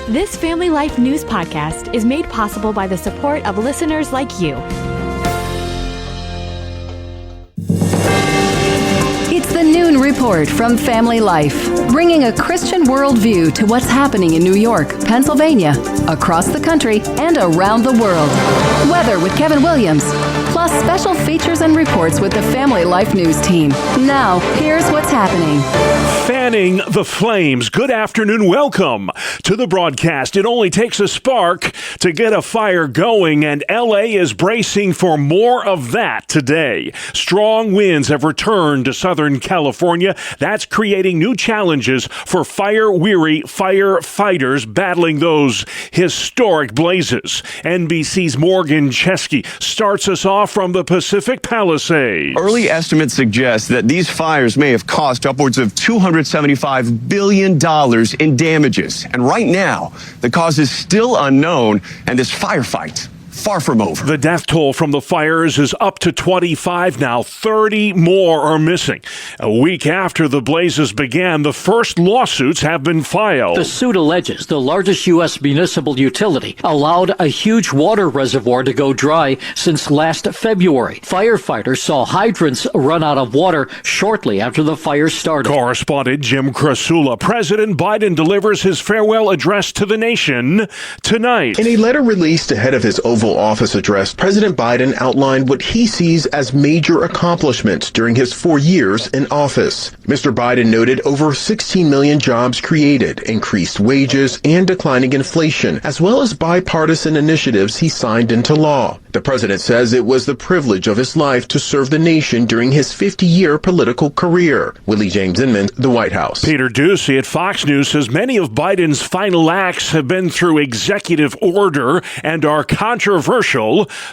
This Family Life News podcast is made possible by the support of listeners like you. It's the Noon Report from Family Life, bringing a Christian worldview to what's happening in New York, Pennsylvania, across the country, and around the world. Weather with Kevin Williams, plus special features and reports with the Family Life News team. Now, here's what's happening. Fanning the flames. Good afternoon. Welcome to the broadcast. It only takes a spark to get a fire going, and LA is bracing for more of that today. Strong winds have returned to Southern California. That's creating new challenges for fire-weary firefighters battling those historic blazes. NBC's Morgan Chesky starts us off from the Pacific Palisades. Early estimates suggest that these fires may have cost upwards of $275 billion in damages. And right now, the cause is still unknown, and this firefight far from over. The death toll from the fires is up to 25 now. 30 more are missing. A week after the blazes began, the first lawsuits have been filed. The suit alleges the largest U.S. municipal utility allowed a huge water reservoir to go dry since last February. Firefighters saw hydrants run out of water shortly after the fire started. Correspondent Jim Krasula. President Biden delivers his farewell address to the nation tonight. In a letter released ahead of his Oval Office address, President Biden outlined what he sees as major accomplishments during his 4 years in office. Mr. Biden noted over 16 million jobs created, increased wages, and declining inflation, as well as bipartisan initiatives he signed into law. The president says it was the privilege of his life to serve the nation during his 50-year political career. Willie James Inman, the White House. Peter Doocy at Fox News says many of Biden's final acts have been through executive order and are controversial,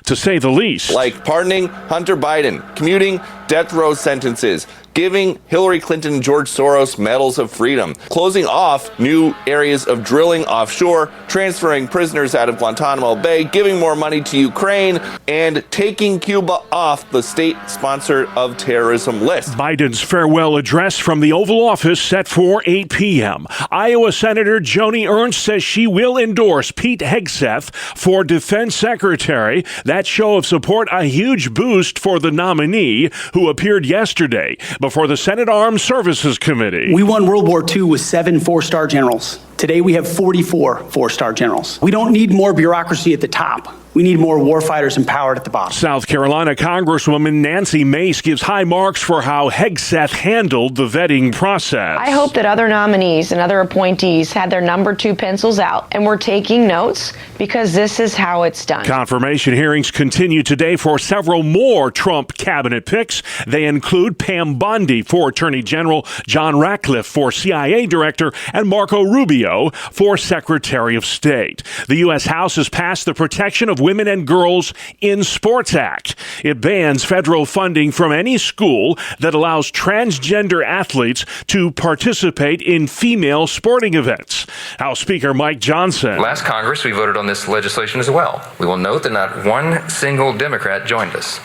to say the least. Like pardoning Hunter Biden, commuting death row sentences, giving Hillary Clinton and George Soros medals of freedom, closing off new areas of drilling offshore, transferring prisoners out of Guantanamo Bay, giving more money to Ukraine, and taking Cuba off the state sponsor of terrorism list. Biden's farewell address from the Oval Office set for 8 p.m. Iowa Senator Joni Ernst says she will endorse Pete Hegseth for defense secretary. That show of support a huge boost for the nominee, who appeared yesterday before the Senate Armed Services Committee. We won World War II with 7 four-star generals. Today we have 44 four-star generals. We don't need more bureaucracy at the top. We need more warfighters empowered at the bottom. South Carolina Congresswoman Nancy Mace gives high marks for how Hegseth handled the vetting process. I hope that other nominees and other appointees had their number 2 pencils out and were taking notes, because this is how it's done. Confirmation hearings continue today for several more Trump cabinet picks. They include Pam Bondi for Attorney General, John Ratcliffe for CIA Director, and Marco Rubio for Secretary of State. The U.S. House has passed the Protection of Women and Girls in Sports Act. It bans federal funding from any school that allows transgender athletes to participate in female sporting events. House Speaker Mike Johnson. Last Congress, we voted on this legislation as well. We will note that not one single Democrat joined us.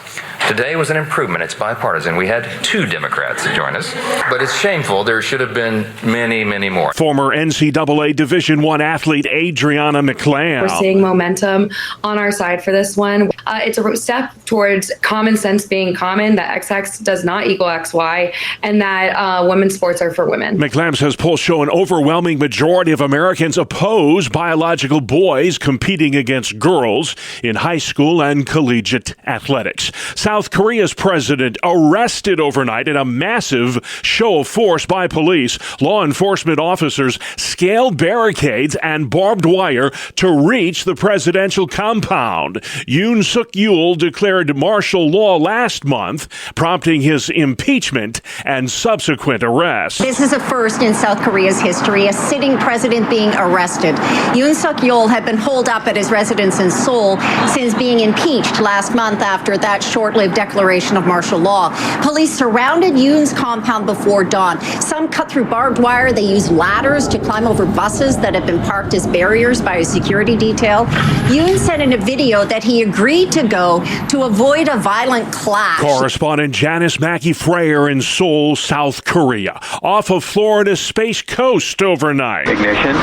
Today was an improvement. It's bipartisan. We had 2 Democrats that joined us, but it's shameful. There should have been many, many more. Former NCAA Division I athlete Adriana McClam. We're seeing momentum on our side for this one. It's a step towards common sense being common, that XX does not equal XY, and that women's sports are for women. McClam says polls show an overwhelming majority of Americans oppose biological boys competing against girls in high school and collegiate athletics. South Korea's president arrested overnight in a massive show of force by police. Law enforcement officers scaled barricades and barbed wire to reach the presidential compound. Yoon Suk-yeol declared martial law last month, prompting his impeachment and subsequent arrest. This is a first in South Korea's history, a sitting president being arrested. Yoon Suk-yeol had been holed up at his residence in Seoul since being impeached last month after that short-lived declaration of martial law. Police surrounded Yoon's compound before dawn. Some cut through barbed wire. They used ladders to climb over buses that had been parked as barriers by a security detail. Yoon said in a video that he agreed to go to avoid a violent clash. Correspondent Janice Mackey Freyer in Seoul, South Korea, off of Florida's Space Coast overnight. Ignition.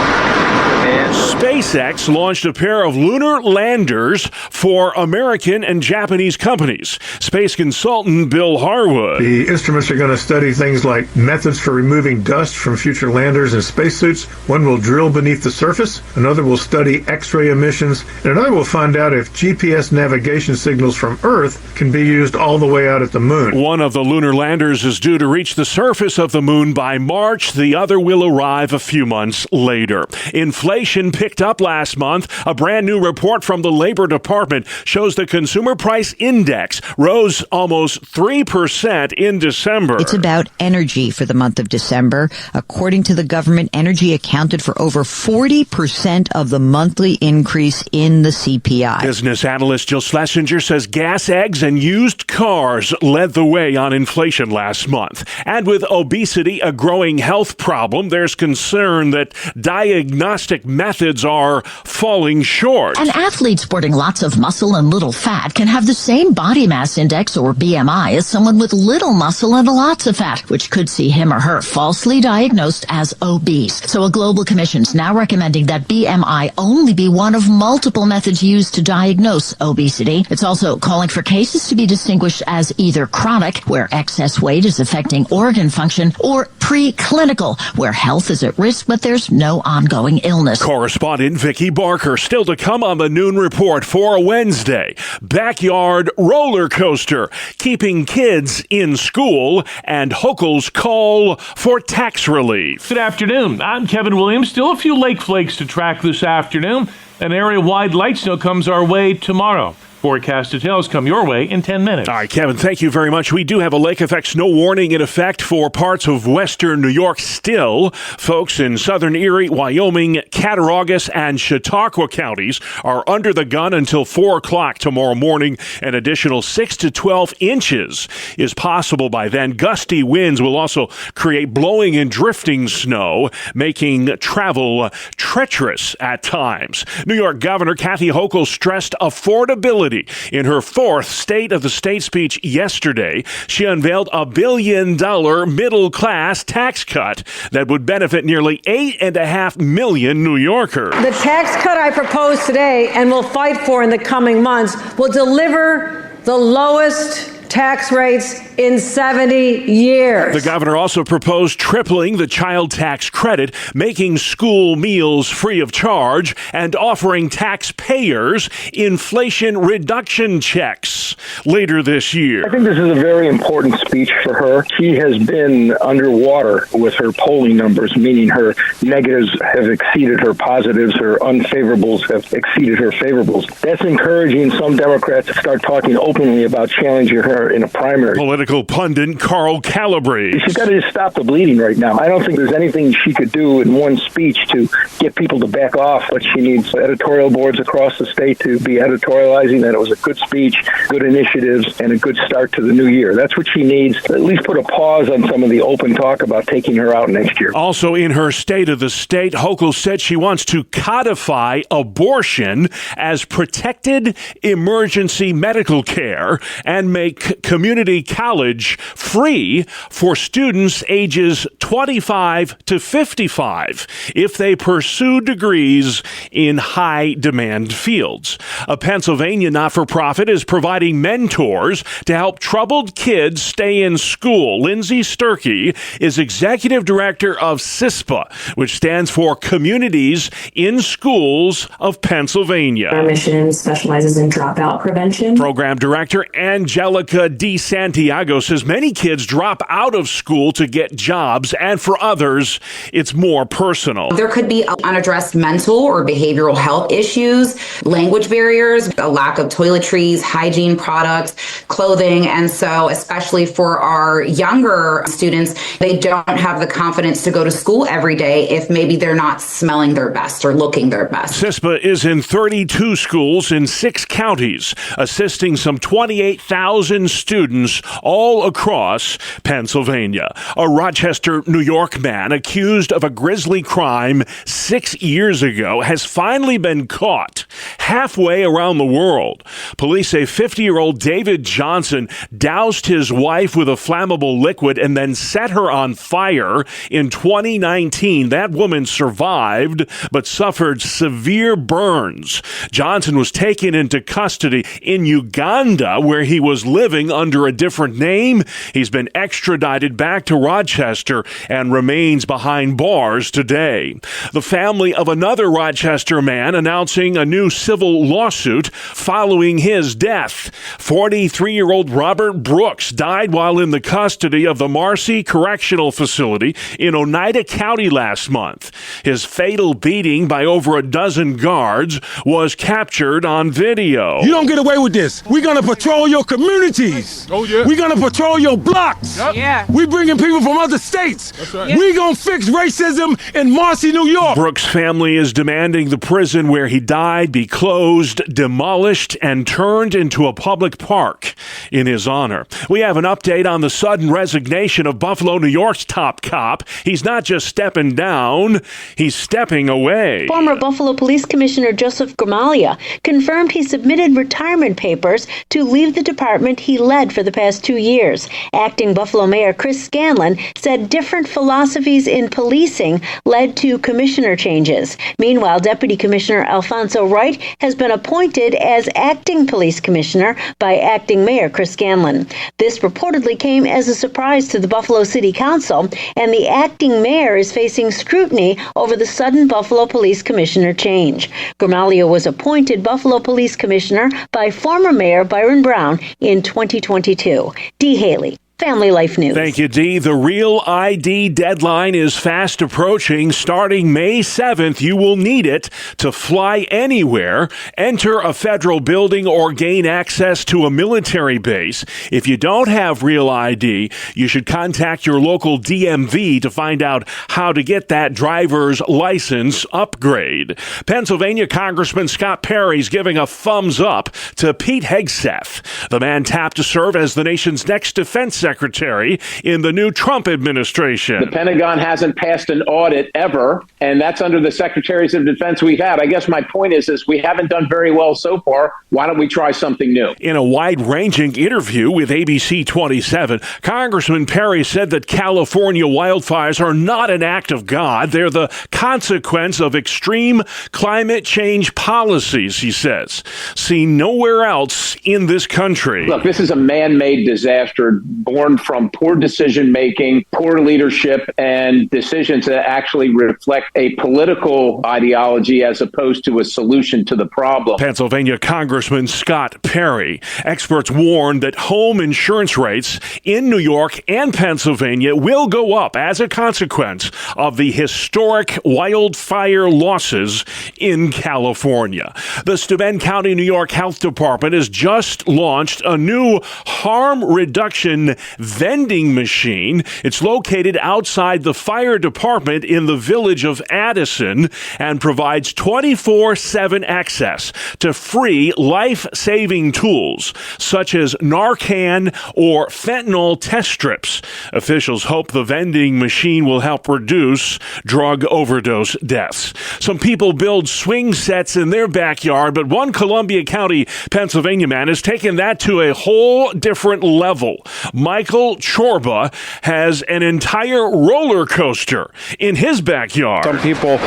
SpaceX launched a pair of lunar landers for American and Japanese companies. Space consultant Bill Harwood. The instruments are going to study things like methods for removing dust from future landers and spacesuits. One will drill beneath the surface, another will study X-ray emissions, and another will find out if GPS navigation signals from Earth can be used all the way out at the moon. One of the lunar landers is due to reach the surface of the moon by March. The other will arrive a few months later. Inflation picked up last month. A brand new report from the Labor Department shows the consumer price index rose almost 3% in December. It's about energy for the month of December. According to the government, energy accounted for over 40% of the monthly increase in the CPI. Business analyst Jill Schlesinger says gas, eggs, and used cars led the way on inflation last month. And with obesity a growing health problem, there's concern that diagnostic methods are falling short. An athlete sporting lots of muscle and little fat can have the same body mass index, or BMI, as someone with little muscle and lots of fat, which could see him or her falsely diagnosed as obese. So a global commission's now recommending that BMI only be one of multiple methods used to diagnose obesity. It's also calling for cases to be distinguished as either chronic, where excess weight is affecting organ function, or preclinical, where health is at risk but there's no ongoing illness. Correspondent Vicki Barker. Still to come on the Noon Report for Wednesday. Backyard roller coaster keeping kids in school, and Hochul's call for tax relief. Good afternoon. I'm Kevin Williams. Still a few lake flakes to track this afternoon. An area-wide light snow comes our way tomorrow. Forecast details come your way in 10 minutes. All right, Kevin, thank you very much. We do have a lake effect snow warning in effect for parts of western New York still. Folks in southern Erie, Wyoming, Cattaraugus, and Chautauqua counties are under the gun until 4 o'clock tomorrow morning. An additional 6 to 12 inches is possible by then. Gusty winds will also create blowing and drifting snow, making travel treacherous at times. New York Governor Kathy Hochul stressed affordability in her fourth State of the State speech yesterday. She unveiled a $1 billion middle-class tax cut that would benefit nearly 8.5 million New Yorkers. The tax cut I propose today and will fight for in the coming months will deliver the lowest tax rates in 70 years. The governor also proposed tripling the child tax credit, making school meals free of charge, and offering taxpayers inflation reduction checks later this year. I think this is a very important speech for her. She has been underwater with her polling numbers, meaning her negatives have exceeded her positives, her unfavorables have exceeded her favorables. That's encouraging some Democrats to start talking openly about challenging her in a primary. Political pundit Carl Calabrese. She's got to just stop the bleeding right now. I don't think there's anything she could do in one speech to get people to back off, but she needs editorial boards across the state to be editorializing that it was a good speech, good initiatives, and a good start to the new year. That's what she needs. At least put a pause on some of the open talk about taking her out next year. Also in her State of the State, Hochul said she wants to codify abortion as protected emergency medical care and make community college free for students ages 25 to 55 if they pursue degrees in high-demand fields. A Pennsylvania not-for-profit is providing mentors to help troubled kids stay in school. Lindsay Sturkey is executive director of CISPA, which stands for Communities in Schools of Pennsylvania. Our mission specializes in dropout prevention. Program director Angelica D. Santiago says many kids drop out of school to get jobs, and for others, it's more personal. There could be unaddressed mental or behavioral health issues, language barriers, a lack of toiletries, hygiene products, clothing, and so especially for our younger students, they don't have the confidence to go to school every day if maybe they're not smelling their best or looking their best. CISPA is in 32 schools in 6 counties, assisting some 28,000 10 students all across Pennsylvania. A Rochester, New York man accused of a grisly crime 6 years ago has finally been caught halfway around the world. Police say 50-year-old David Johnson doused his wife with a flammable liquid and then set her on fire in 2019. That woman survived but suffered severe burns. Johnson was taken into custody in Uganda, where he was living under a different name. He's been extradited back to Rochester and remains behind bars today. The family of another Rochester man announcing a new civil lawsuit following his death. 43-year-old Robert Brooks died while in the custody of the Marcy Correctional Facility in Oneida County last month. His fatal beating by over a dozen guards was captured on video. You don't get away with this. We're going to patrol your communities. Oh, yeah. We're going to patrol your blocks. Yep. Yeah. We bringing people from other states. That's right. Yeah. We're going to fix racism in Marcy, New York. Brooks' family is demanding the prison where he died be closed, demolished, and turned into a public park in his honor. We have an update on the sudden resignation of Buffalo, New York's top cop. He's not just stepping down, he's stepping away. Former Buffalo Police Commissioner Joseph Gramaglia confirmed he submitted retirement papers to leave the department he led for the past 2 years. Acting Buffalo Mayor Chris Scanlon said different philosophies in policing led to commissioner changes. Meanwhile, Deputy Commissioner Alfonso Wright has been appointed as acting police commissioner by acting Mayor Chris Scanlon. This reportedly came as a surprise to the Buffalo City Council, and the acting mayor is facing scrutiny over the sudden Buffalo Police Commissioner change. Gramaglia was appointed Buffalo Police Commissioner by former Mayor Byron Brown in 2022. Dee Haley, Family Life News. Thank you, Dee. The Real ID deadline is fast approaching. Starting May 7th, you will need it to fly anywhere, enter a federal building, or gain access to a military base. If you don't have Real ID, you should contact your local DMV to find out how to get that driver's license upgrade. Pennsylvania Congressman Scott Perry is giving a thumbs up to Pete Hegseth, the man tapped to serve as the nation's next defense secretary in the new Trump administration. The Pentagon hasn't passed an audit ever, and that's under the secretaries of defense we've had. I guess my point is we haven't done very well so far. Why don't we try something new? In a wide-ranging interview with ABC 27, Congressman Perry said that California wildfires are not an act of God. They're the consequence of extreme climate change policies, he says, seen nowhere else in this country. Look, this is a man-made disaster born from poor decision-making, poor leadership, and decisions that actually reflect a political ideology as opposed to a solution to the problem. Pennsylvania Congressman Scott Perry. Experts warn that home insurance rates in New York and Pennsylvania will go up as a consequence of the historic wildfire losses in California. The Steuben County, New York Health Department has just launched a new harm reduction vending machine. It's located outside the fire department in the village of Addison and provides 24/7 access to free life-saving tools such as Narcan or fentanyl test strips. Officials hope the vending machine will help reduce drug overdose deaths. Some people build swing sets in their backyard, but one Columbia County, Pennsylvania man has taken that to a whole different level. Michael Chorba has an entire roller coaster in his backyard. Some people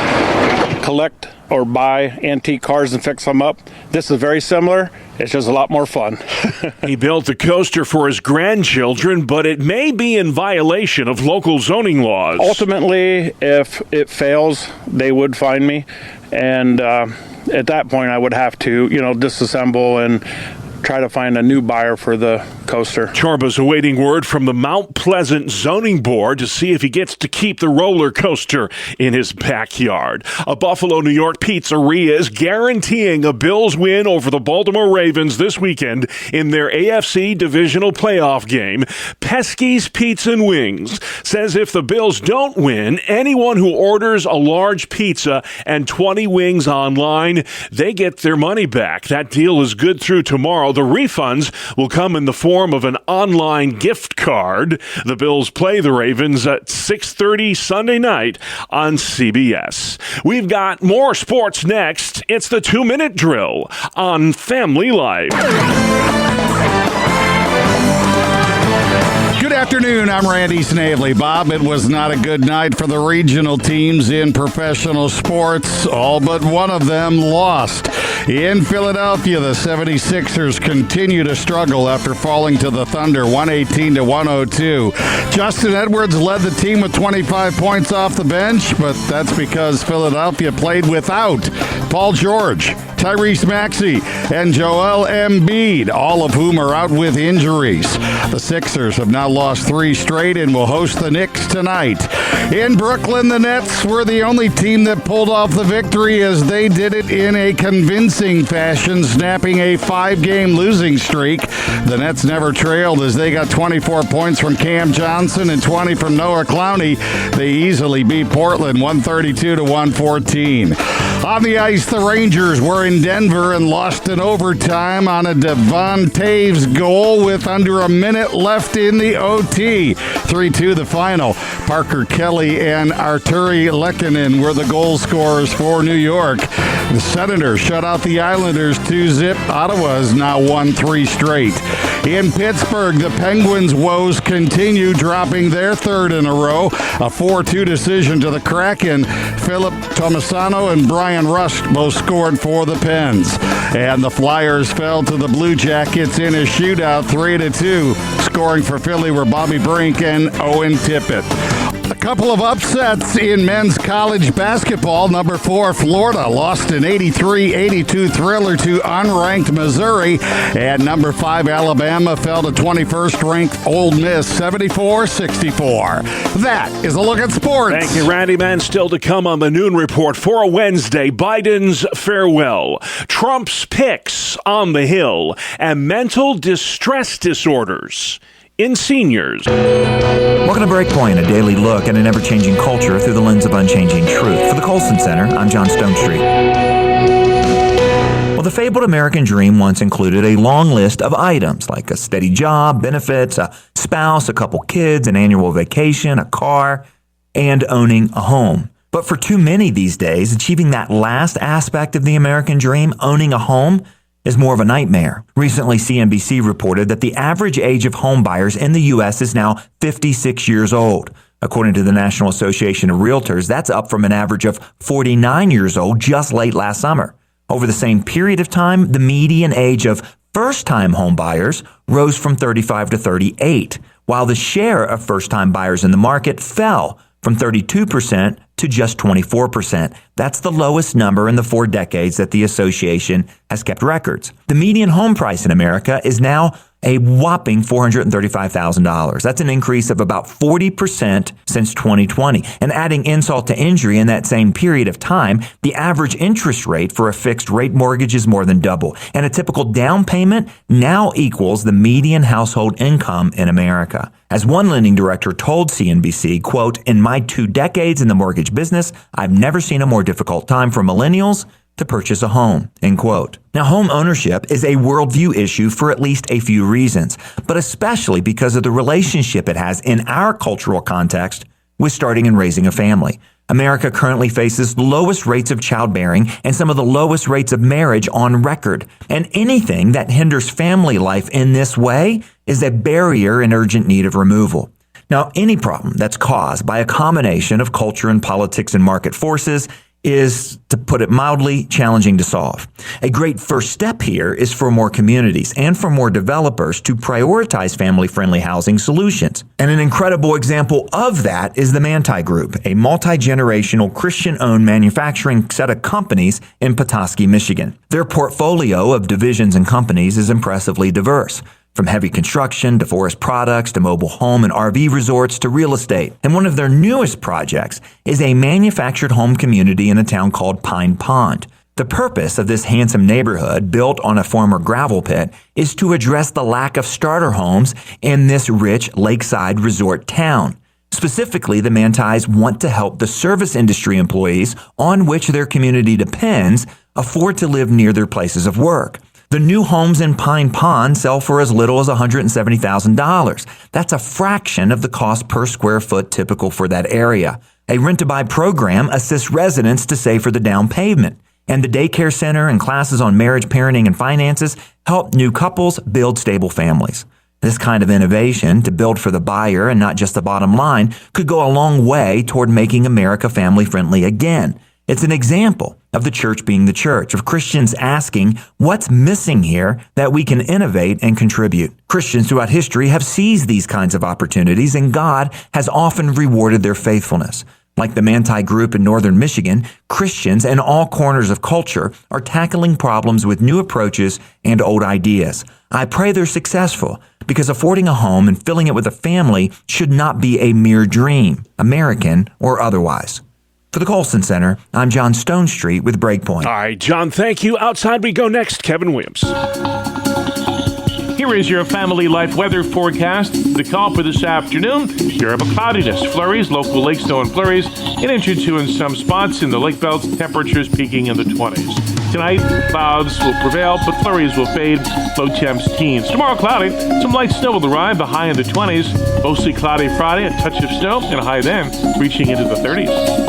collect or buy antique cars and fix them up. This is very similar. It's just a lot more fun. He built the coaster for his grandchildren, but it may be in violation of local zoning laws. Ultimately, if it fails, they would fine me. And at that point, I would have to, disassemble and try to find a new buyer for the coaster. Chorba's awaiting word from the Mount Pleasant Zoning Board to see if he gets to keep the roller coaster in his backyard. A Buffalo, New York pizzeria is guaranteeing a Bills win over the Baltimore Ravens this weekend in their AFC divisional playoff game. Pesky's Pizza and Wings says if the Bills don't win, anyone who orders a large pizza and 20 wings online, they get their money back. That deal is good through tomorrow. The refunds will come in the form form of an online gift card. The Bills play the Ravens at 6:30 Sunday night on CBS. We've got more sports next. It's the 2-minute drill on Family Life. Good afternoon, I'm Randy Snavely. Bob, it was not a good night for the regional teams in professional sports. All but one of them lost. In Philadelphia, the 76ers continue to struggle after falling to the Thunder 118-102. Justin Edwards led the team with 25 points off the bench, but that's because Philadelphia played without Paul George, Tyrese Maxey, and Joel Embiid, all of whom are out with injuries. The Sixers have now lost 3 straight and will host the Knicks tonight. In Brooklyn, the Nets were the only team that pulled off the victory as they did it in a convincing fashion, snapping a 5-game losing streak. The Nets never trailed as they got 24 points from Cam Johnson and 20 from Noah Clowney. They easily beat Portland 132-114. On the ice, the Rangers were in Denver and lost in overtime on a Devon Taves goal with under a minute left in the OT. 3-2 the final. Parker Kelly and Arturi Lehkonen were the goal scorers for New York. The Senators shut out the Islanders 2-0. Ottawa has now won 3 straight. In Pittsburgh, the Penguins' woes continue, dropping their 3rd in a row. A 4-2 decision to the Kraken. Philip Tomasino and Brian Rust both scored for the Pens. And the Flyers fell to the Blue Jackets in a shootout 3-2. Scoring for Philly were Bobby Brink and Owen Tippett. A couple of upsets in men's college basketball. Number 4, Florida lost an 83-82 thriller to unranked Missouri. And number 5, Alabama fell to 21st-ranked Ole Miss 74-64. That is a look at sports. Thank you, Randy. Man, still to come on the Noon Report for a Wednesday. Biden's farewell, Trump's picks on the Hill, and mental distress disorders in seniors. Welcome to Breakpoint, a daily look at an ever-changing culture through the lens of unchanging truth. For the Colson Center, I'm John Stonestreet. Well, the fabled American dream once included a long list of items like a steady job, benefits, a spouse, a couple kids, an annual vacation, a car, and owning a home. But for too many these days, achieving that last aspect of the American dream, owning a home, is more of a nightmare. Recently, CNBC reported that the average age of home buyers in the U.S. is now 56 years old. According to the National Association of Realtors, that's up from an average of 49 years old just late last summer. Over the same period of time, the median age of first-time home buyers rose from 35 to 38, while the share of first-time buyers in the market fell from 32% to just 24%. That's the lowest number in the 4 decades that the association has kept records. The median home price in America is now a whopping $435,000. That's an increase of about 40% since 2020. And adding insult to injury, in that same period of time, the average interest rate for a fixed rate mortgage is more than double. And a typical down payment now equals the median household income in America. As one lending director told CNBC, quote, "In my 2 decades in the mortgage business, I've never seen a more difficult time for millennials to purchase a home," end quote. Now, home ownership is a worldview issue for at least a few reasons, but especially because of the relationship it has in our cultural context with starting and raising a family. America currently faces the lowest rates of childbearing and some of the lowest rates of marriage on record. And anything that hinders family life in this way is a barrier in urgent need of removal. Now, any problem that's caused by a combination of culture and politics and market forces is, to put it mildly, challenging to solve. A great first step here is for more communities and for more developers to prioritize family-friendly housing solutions. And an incredible example of that is the Manti Group, a multi-generational Christian-owned manufacturing set of companies in Petoskey, Michigan. Their portfolio of divisions and companies is impressively diverse, from heavy construction to forest products to mobile home and RV resorts to real estate. And one of their newest projects is a manufactured home community in a town called Pine Pond. The purpose of this handsome neighborhood, built on a former gravel pit, is to address the lack of starter homes in this rich lakeside resort town. Specifically, the Mantis want to help the service industry employees on which their community depends afford to live near their places of work. The new homes in Pine Pond sell for as little as $170,000. That's a fraction of the cost per square foot typical for that area. A rent-to-buy program assists residents to save for the down payment. And the daycare center and classes on marriage, parenting, and finances help new couples build stable families. This kind of innovation, to build for the buyer and not just the bottom line, could go a long way toward making America family-friendly again. It's an example of the church being the church, of Christians asking what's missing here that we can innovate and contribute. Christians throughout history have seized these kinds of opportunities, and God has often rewarded their faithfulness. Like the Manti Group in northern Michigan, Christians in all corners of culture are tackling problems with new approaches and old ideas. I pray they're successful, because affording a home and filling it with a family should not be a mere dream, American or otherwise. For the Colson Center, I'm John Stonestreet with Breakpoint. All right, John, thank you. Outside we go next, Kevin Williams. Here is your family life weather forecast. The call for this afternoon, Europe cloudiness, flurries, local lake snow and flurries, an inch or two in some spots in the lake belts, temperatures peaking in the 20s. Tonight, clouds will prevail, but flurries will fade, low temps teens. Tomorrow, cloudy, some light snow will arrive, the high in the 20s. Mostly cloudy Friday, a touch of snow, and a high then reaching into the 30s.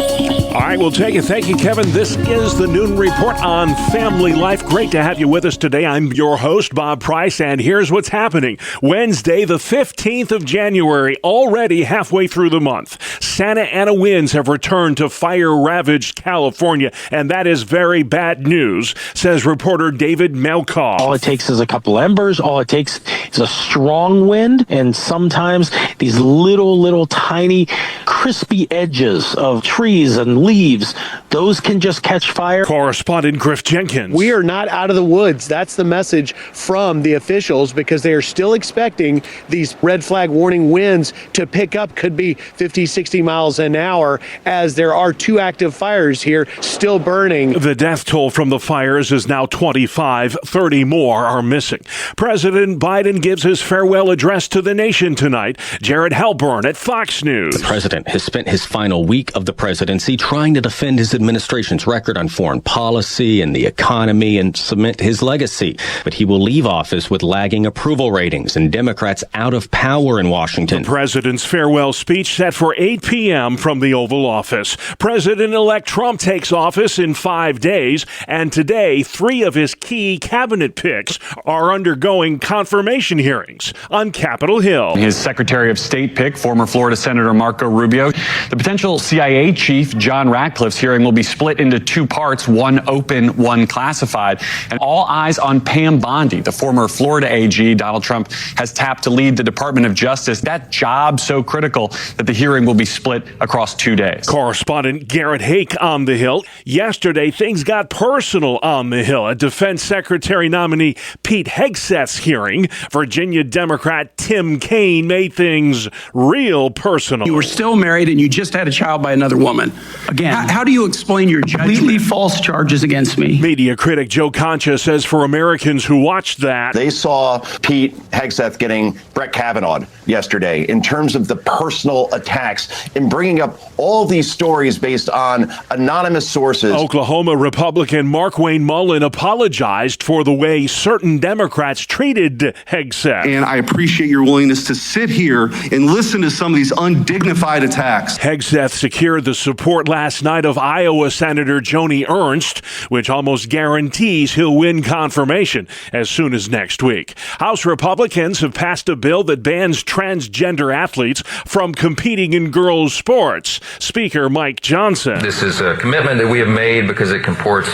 All right, we'll take it. Thank you, Kevin. This is the Noon Report on Family Life. Great to have you with us today. I'm your host, Bob Price, and here's what's happening. Wednesday, the 15th of January, already halfway through the month. Santa Ana winds have returned to fire-ravaged California, and that is very bad news, says reporter David Melkoff. All it takes is a couple embers. All it takes is a strong wind, and sometimes these little tiny crispy edges of trees and leaves, those can just catch fire. Correspondent Griff Jenkins. We are not out of the woods. That's the message from the officials, because they are still expecting these red flag warning winds to pick up, could be 50, 60 miles an hour, as there are 2 active fires here still burning. The death toll from the fires is now 25. 30 more are missing. President Biden gives his farewell address to the nation tonight. Jared Halpern at Fox News. The president has spent his final week of the presidency trying to defend his administration's record on foreign policy and the economy and cement his legacy. But he will leave office with lagging approval ratings and Democrats out of power in Washington. The president's farewell speech set for 8 p.m. from the Oval Office. President-elect Trump takes office in 5 days, and today 3 of his key cabinet picks are undergoing confirmation hearings on Capitol Hill. His Secretary of State pick, former Florida Senator Marco Rubio. The potential CIA chief, John Ratcliffe's hearing will be split into 2 parts, one open, one classified. And all eyes on Pam Bondi, the former Florida AG Donald Trump has tapped to lead the Department of Justice. That job so critical that the hearing will be split across 2 days. Correspondent Garrett Hake on the Hill. Yesterday, things got personal on the Hill. At Defense Secretary nominee Pete Hegseth's hearing, Virginia Democrat Tim Kaine made things real personal. You were still married and you just had a child by another woman. Again, how do you explain your completely false charges against me? Media critic Joe Concha says for Americans who watched that, they saw Pete Hegseth getting Brett Kavanaugh yesterday in terms of the personal attacks and bringing up all these stories based on anonymous sources. Oklahoma Republican Markwayne Mullin apologized for the way certain Democrats treated Hegseth. And I appreciate your willingness to sit here and listen to some of these undignified attacks. Hegseth secured the support last night of Iowa Senator Joni Ernst, which almost guarantees he'll win confirmation as soon as next week. House Republicans have passed a bill that bans transgender athletes from competing in girls' sports. Speaker Mike Johnson. This is a commitment that we have made because it comports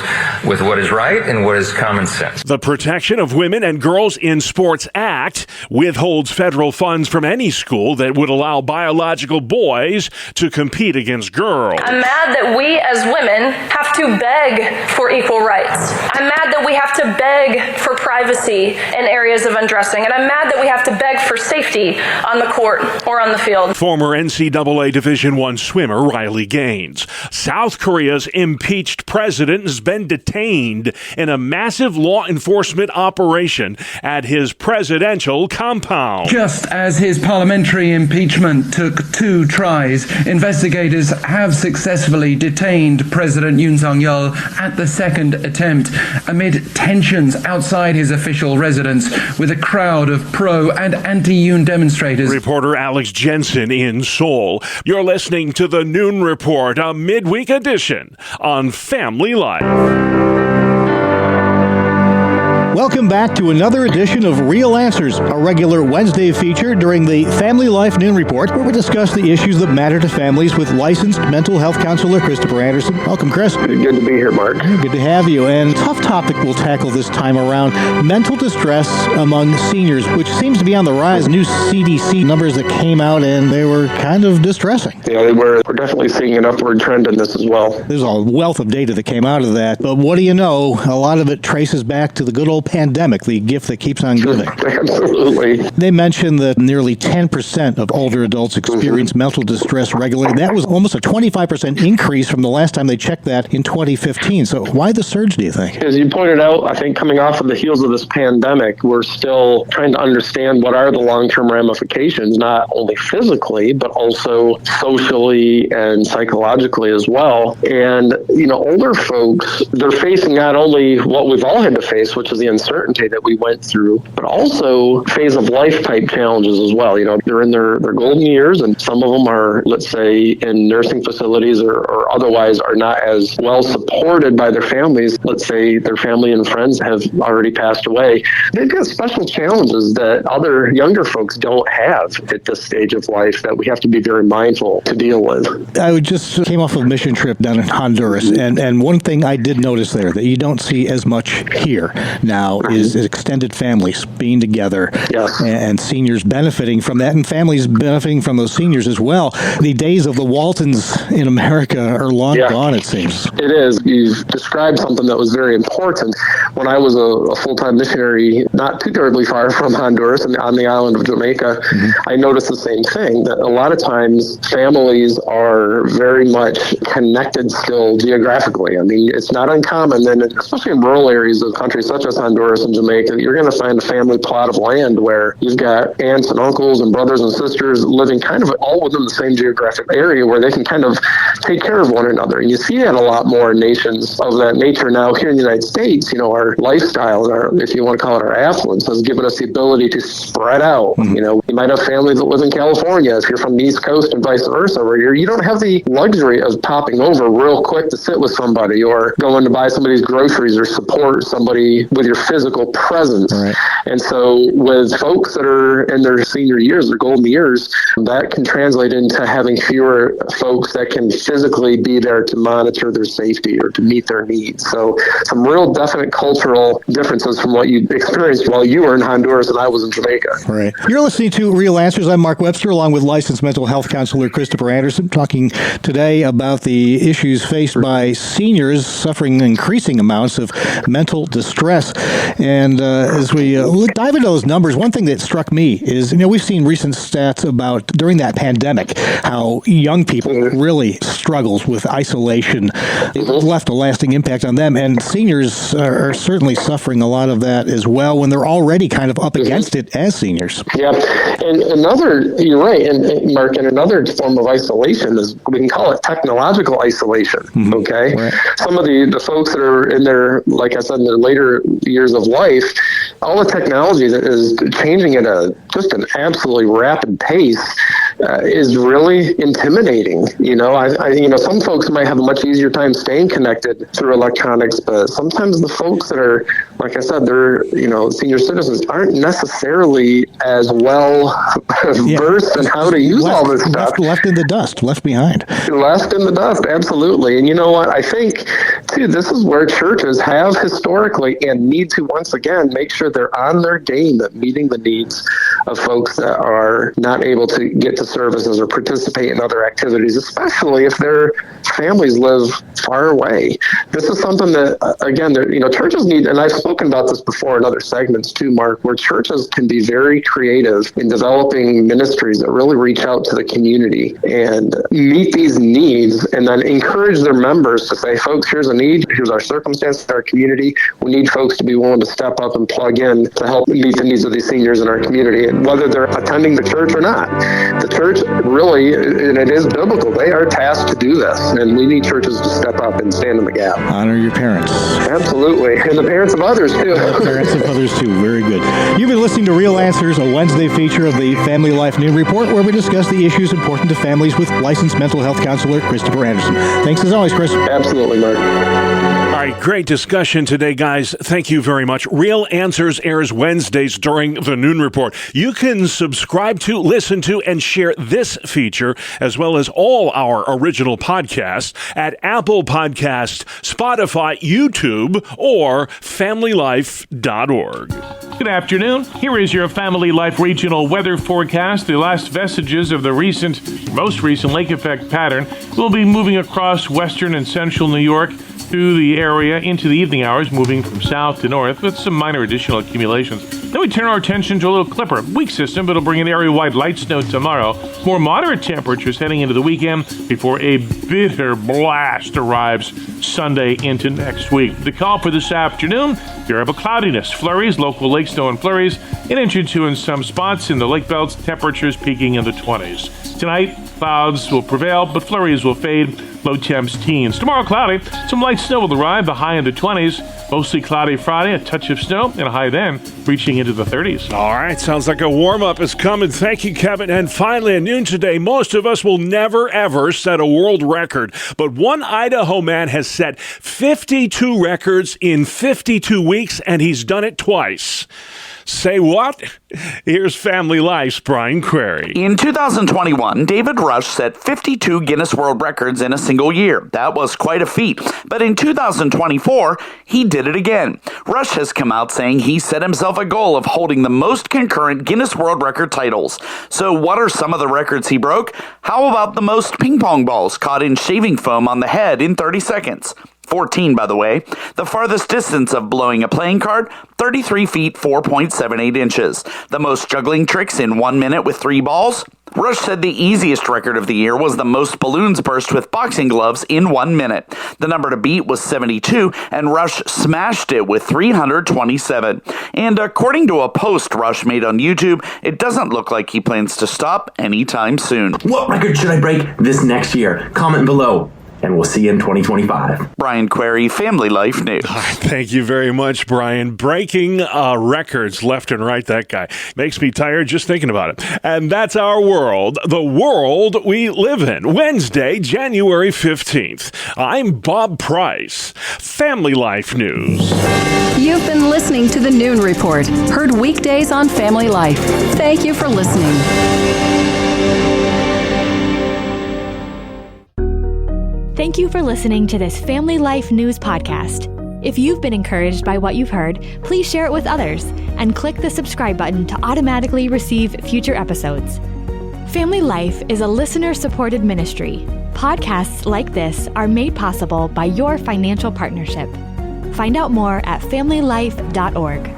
with what is right and what is common sense. The Protection of Women and Girls in Sports Act withholds federal funds from any school that would allow biological boys to compete against girls. I'm mad that we as women have to beg for equal rights. I'm mad that we have to beg for privacy in areas of undressing. And I'm mad that we have to beg for safety on the court or on the field. Former NCAA Division I swimmer Riley Gaines. South Korea's impeached president has been detained in a massive law enforcement operation at his presidential compound. Just as his parliamentary impeachment took 2 tries, investigators have successfully detained President Yoon Song-yeol at the second attempt amid tensions outside his official residence with a crowd of pro- and anti-Yoon demonstrators. Reporter Alex Jensen in Seoul. You're listening to the Noon Report, a midweek edition on Family Life. Welcome back to another edition of Real Answers, a regular Wednesday feature during the Family Life Noon Report, where we discuss the issues that matter to families with licensed mental health counselor Christopher Anderson. Welcome, Chris. Good to be here, Mark. Good to have you. And tough topic we'll tackle this time around, mental distress among seniors, which seems to be on the rise. New CDC numbers that came out, and they were kind of distressing. Yeah, they were. We're definitely seeing an upward trend in this as well. There's a wealth of data that came out of that, but what do you know? A lot of it traces back to the good old pandemic, the gift that keeps on giving. Absolutely. They mentioned that nearly 10% of older adults experience mental distress regularly. That was almost a 25% increase from the last time they checked that in 2015. So why the surge, do you think? As you pointed out, I think coming off of the heels of this pandemic, we're still trying to understand what are the long-term ramifications, not only physically, but also socially and psychologically as well. And, older folks, they're facing not only what we've all had to face, which is the uncertainty that we went through, but also phase of life type challenges as well. They're in their golden years, and some of them are, let's say, in nursing facilities or otherwise are not as well supported by their families. Let's say their family and friends have already passed away. They've got special challenges that other younger folks don't have at this stage of life that we have to be very mindful to deal with. I just came off a mission trip down in Honduras, and one thing I did notice there that you don't see as much here now is extended families being together, and seniors benefiting from that, and families benefiting from those seniors as well. The days of the Waltons in America are long gone, it seems. It is. You've described something that was very important. When I was a full-time missionary, not too terribly far from Honduras and on the island of Jamaica, I noticed the same thing, that a lot of times families are very much connected still geographically. I mean, it's not uncommon, and especially in rural areas of countries such as Honduras and Jamaica, you're going to find a family plot of land where you've got aunts and uncles and brothers and sisters living kind of all within the same geographic area where they can kind of take care of one another. And you see that a lot more in nations of that nature now. Here in the United States, our lifestyle, and our, if you want to call it our affluence, has given us the ability to spread out. You might have families that live in California if you're from the East Coast and vice versa, where you don't have the luxury of popping over real quick to sit with somebody or going to buy somebody's groceries or support somebody with your physical presence. Right. And so with folks that are in their senior years, their golden years, that can translate into having fewer folks that can physically be there to monitor their safety or to meet their needs. So some real definite cultural differences from what you experienced while you were in Honduras and I was in Jamaica. Right. You're listening to Real Answers. I'm Mark Webster, along with licensed mental health counselor Christopher Anderson, talking today about the issues faced by seniors suffering increasing amounts of mental distress. And as we dive into those numbers, one thing that struck me is, we've seen recent stats about during that pandemic, how young people really struggled with isolation. It left a lasting impact on them, and seniors are certainly suffering a lot of that as well when they're already kind of up against it as seniors. Yeah, and you're right, and Mark, and another form of isolation is, we can call it technological isolation, okay? Right. Some of the folks that are in their, like I said, in their later years of life, all the technology that is changing at just an absolutely rapid pace is really intimidating. Some folks might have a much easier time staying connected through electronics, but sometimes the folks that are, like I said, they're, senior citizens aren't necessarily as well versed in how to use all this stuff. Left in the dust, left behind. Left in the dust, absolutely. And you know what? I think, too, this is where churches have historically and need to once again make sure they're on their game at meeting the needs of folks that are not able to get to services or participate in other activities, especially if their families live far away. This is something that, again, churches need, and I've spoken about this before in other segments too, Mark, where churches can be very creative in developing ministries that really reach out to the community and meet these needs, and then encourage their members to say, folks, here's a need, here's our circumstance in our community. We need folks to be willing to step up and plug in to help meet the needs of these seniors in our community. And whether they're attending the church or not. The church really, and it is biblical, they are tasked to do this, and we need churches to step up and stand in the gap. Honor your parents. Absolutely, and the parents of others, too. Parents of others, too. Very good. You've been listening to Real Answers, a Wednesday feature of the Family Life Noon Report, where we discuss the issues important to families with licensed mental health counselor Christopher Anderson. Thanks as always, Chris. Absolutely, Mark. All right, great discussion today, guys. Thank you very much. Real Answers airs Wednesdays during the Noon Report. You can subscribe to, listen to, and share this feature, as well as all our original podcasts at Apple Podcasts, Spotify, YouTube, or FamilyLife.org. Good afternoon. Here is your Family Life regional weather forecast. The last vestiges of the most recent lake effect pattern will be moving across western and central New York through the area into the evening hours, moving from south to north with some minor additional accumulations. Then we turn our attention to a little clipper. Weak system, but it'll bring an area-wide light snow tomorrow. More moderate temperatures heading into the weekend before a bitter blast arrives Sunday into next week. The call for this afternoon, variable cloudiness, flurries, local lake snow and flurries, an inch or two in some spots in the lake belts, temperatures peaking in the 20s. Tonight, clouds will prevail, but flurries will fade, low temps teens. Tomorrow, cloudy, some light snow will arrive, the high in the 20s. Mostly cloudy Friday, a touch of snow, and a high then reaching into the 30s. All right, sounds like a warm-up is coming. Thank you, Kevin. And finally, at noon today, most of us will never, ever set a world record. But one Idaho man has set 52 records in 52 weeks, and he's done it twice. Say what? Here's Family Life's Brian Query. In 2021, David Rush set 52 Guinness World Records in a single year. That was quite a feat. But in 2024, he did it again. Rush has come out saying he set himself a goal of holding the most concurrent Guinness World Record titles. So what are some of the records he broke? How about the most ping pong balls caught in shaving foam on the head in 30 seconds? 14, by the way. The farthest distance of blowing a playing card, 33 feet, 4.78 inches. The most juggling tricks in 1 minute with 3 balls. Rush said the easiest record of the year was the most balloons burst with boxing gloves in 1 minute. The number to beat was 72, and Rush smashed it with 327. And according to a post Rush made on YouTube, it doesn't look like he plans to stop anytime soon. What record should I break this next year? Comment below. And we'll see you in 2025. Brian Query, Family Life News. Thank you very much, Brian. Breaking records left and right, that guy. Makes me tired just thinking about it. And that's our world, the world we live in. Wednesday, January 15th. I'm Bob Price. Family Life News. You've been listening to the Noon Report, heard weekdays on Family Life. Thank you for listening. Thank you for listening to this Family Life News podcast. If you've been encouraged by what you've heard, please share it with others and click the subscribe button to automatically receive future episodes. Family Life is a listener-supported ministry. Podcasts like this are made possible by your financial partnership. Find out more at familylife.org.